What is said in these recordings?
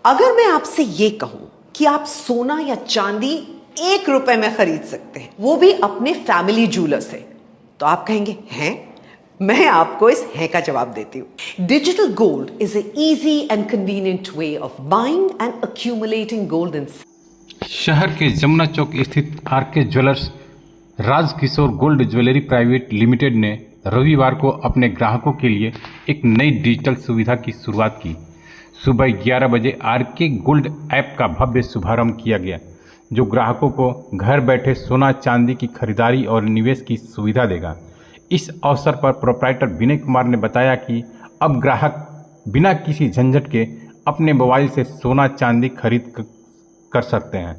अगर मैं आपसे ये कहूं कि आप सोना या चांदी 1 रुपए में खरीद सकते हैं, वो भी अपने फैमिली ज्वेलर से, तो आप कहेंगे हैं? मैं आपको इस हैं का जवाब देती हूं। Digital gold is a easy and convenient way of buying and accumulating gold in. शहर के जमुना चौक स्थित RK jewellers Rajkishore gold jewellery private limited ने रविवार को अपने ग्राहकों के लिए एक नई डिजिटल सुविधा की शुरुआत की। सुबह 11 बजे आरके गोल्ड ऐप का भव्य शुभारंभ किया गया, जो ग्राहकों को घर बैठे सोना चांदी की खरीदारी और निवेश की सुविधा देगा। इस अवसर पर प्रोप्राइटर विनय कुमार ने बताया कि अब ग्राहक बिना किसी झंझट के अपने मोबाइल से सोना चांदी खरीद कर सकते हैं।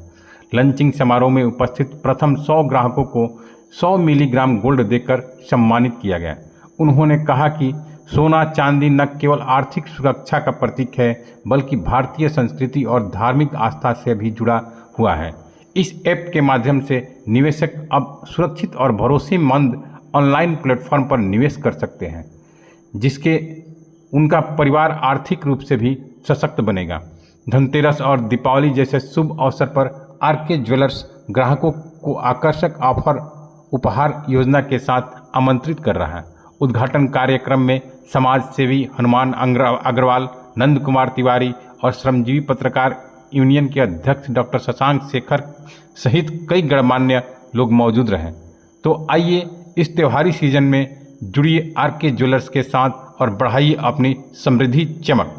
लंचिंग समारोह में उपस्थित प्रथम 100 ग्राहकों को 100 मिलीग्राम गोल्ड देकर सम्मानित किया गया। उन्होंने कहा कि सोना चांदी न केवल आर्थिक सुरक्षा का प्रतीक है, बल्कि भारतीय संस्कृति और धार्मिक आस्था से भी जुड़ा हुआ है। इस ऐप के माध्यम से निवेशक अब सुरक्षित और भरोसेमंद ऑनलाइन प्लेटफॉर्म पर निवेश कर सकते हैं, जिसके उनका परिवार आर्थिक रूप से भी सशक्त बनेगा। धनतेरस और दीपावली जैसे शुभ अवसर पर आरके ज्वेलर्स ग्राहकों को आकर्षक ऑफर उपहार योजना के साथ आमंत्रित कर रहा है। उद्घाटन कार्यक्रम में समाज सेवी हनुमान अग्रवाल, नंद कुमार तिवारी और श्रमजीवी पत्रकार यूनियन के अध्यक्ष डॉक्टर शशांक शेखर सहित कई गणमान्य लोग मौजूद रहे। तो आइए इस त्योहारी सीजन में जुड़िए आरके ज्वेलर्स के साथ और बढ़ाइए अपनी समृद्धि चमक।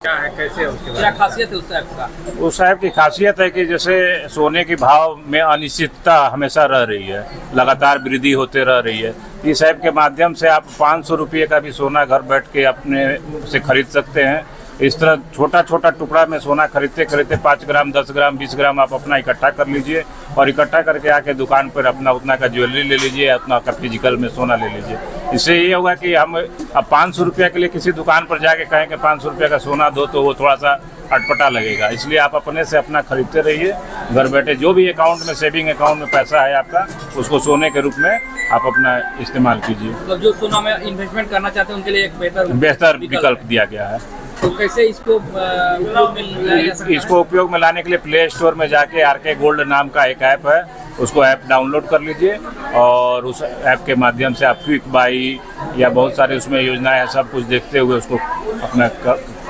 क्या है, कैसे है, उसके क्या खासियत है उस ऐप का? उस ऐप की खासियत है कि जैसे सोने के भाव में अनिश्चितता हमेशा रह रही है, लगातार वृद्धि होते रह रही है। इस ऐप के माध्यम से आप 500 रुपये का भी सोना घर बैठ के अपने से खरीद सकते हैं। इस तरह छोटा छोटा टुकड़ा में सोना खरीदते खरीदते 5 ग्राम, 10 ग्राम, 20 ग्राम आप अपना इकट्ठा कर लीजिए और इकट्ठा करके आके दुकान पर अपना उतना का ज्वेलरी ले लीजिए, उतना का फिजिकल में सोना ले लीजिए। इससे ये होगा कि हम अब 500 रुपये के लिए किसी दुकान पर जाके कहें कि 500 रुपये का सोना दो, तो वो थोड़ा सा अटपटा लगेगा। इसलिए आप अपने से अपना खरीदते रहिए घर बैठे। जो भी अकाउंट में, सेविंग अकाउंट में पैसा है आपका, उसको सोने के रूप में आप अपना इस्तेमाल कीजिए। मतलब जो सोना में इन्वेस्टमेंट करना चाहते हैं उनके लिए एक बेहतर विकल्प दिया गया है। तो कैसे इसको उपयोग में लाया जा सकता है? इसको उपयोग में लाने के लिए प्ले स्टोर में जाके आरके गोल्ड नाम का एक ऐप है, उसको ऐप डाउनलोड कर लीजिए और उस ऐप के माध्यम से आप क्विक बाई या बहुत सारे उसमें योजनाएं हैं, सब कुछ देखते हुए उसको अपना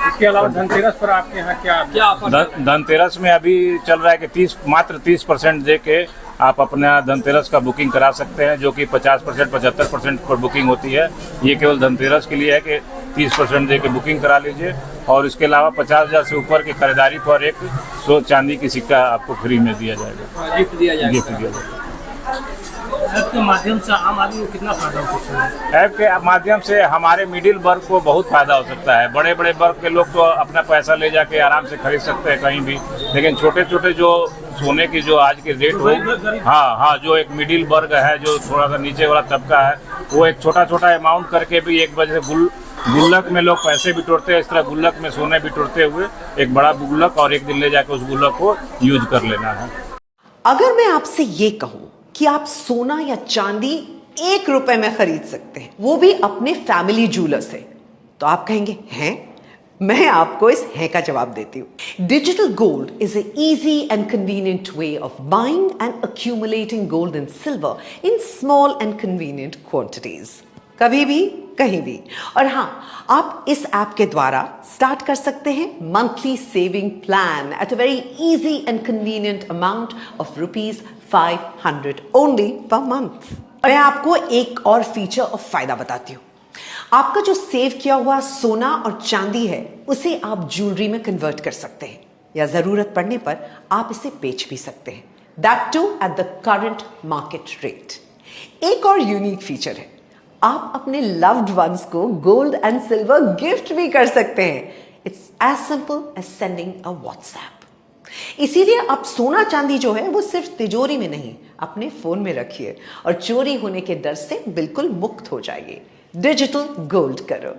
इसके अलावा धनतेरस पर आपके यहाँ क्या ऑफर? धनतेरस में अभी चल रहा है कि मात्र 30% दे के आप अपना धनतेरस का बुकिंग करा सकते हैं, जो कि 50%, 75% पर बुकिंग होती है। ये केवल धनतेरस के लिए है कि 30% दे के बुकिंग करा लीजिए और इसके अलावा 50,000 से ऊपर की खरीदारी पर एक चांदी की सिक्का आपको फ्री में दिया जाएगा, गिफ्ट दिया जाएगा। ऐप के माध्यम से आम आदमी को कितना फायदा हो सकता है? ऐप के माध्यम से हमारे मिडिल वर्ग को बहुत फायदा हो सकता है। बड़े बड़े वर्ग के लोग तो अपना पैसा ले जाके आराम से खरीद सकते हैं कहीं भी, लेकिन छोटे छोटे जो सोने की जो आज के रेट हो, हाँ, जो एक मिडिल वर्ग है, जो थोड़ा सा नीचे वाला तबका है, वो एक छोटा छोटा अमाउंट करके भी एक वजह से गुल्लक में लोग पैसे भी तोड़ते हैं। इस तरह गुल्लक में सोने भी तोड़ते हुए एक बड़ा गुल्लक और एक दिन ले जाकर उस गुल्लक को यूज कर लेना है। अगर मैं आपसे ये कहूं कि आप सोना या चांदी 1 रुपए में खरीद सकते हैं, वो भी अपने फैमिली ज्वेलर से, तो आप कहेंगे हैं? मैं आपको इस हैं का जवाब देती हूं। Digital gold is a easy and convenient way of buying and accumulating gold and silver in small and convenient quantities, कभी भी कहीं भी। और हाँ, आप इस ऐप के द्वारा स्टार्ट कर सकते हैं monthly saving plan at a very easy and convenient amount of ₹500 only per month. मैं आपको एक और फीचर और फायदा बताती हूँ। आपका जो सेव किया हुआ सोना और चांदी है, उसे आप ज्वेलरी में कन्वर्ट कर सकते हैं या जरूरत पड़ने पर आप इसे बेच भी सकते हैं, that too at the current market rate. एक और यूनिक फीचर है, आप अपने लव्ड वंस को गोल्ड एंड सिल्वर गिफ्ट भी कर सकते हैं। It's as simple as sending a WhatsApp. इसीलिए आप सोना चांदी जो है वो सिर्फ तिजोरी में नहीं, अपने फोन में रखिए और चोरी होने के डर से बिल्कुल मुक्त हो जाइए। डिजिटल गोल्ड करो।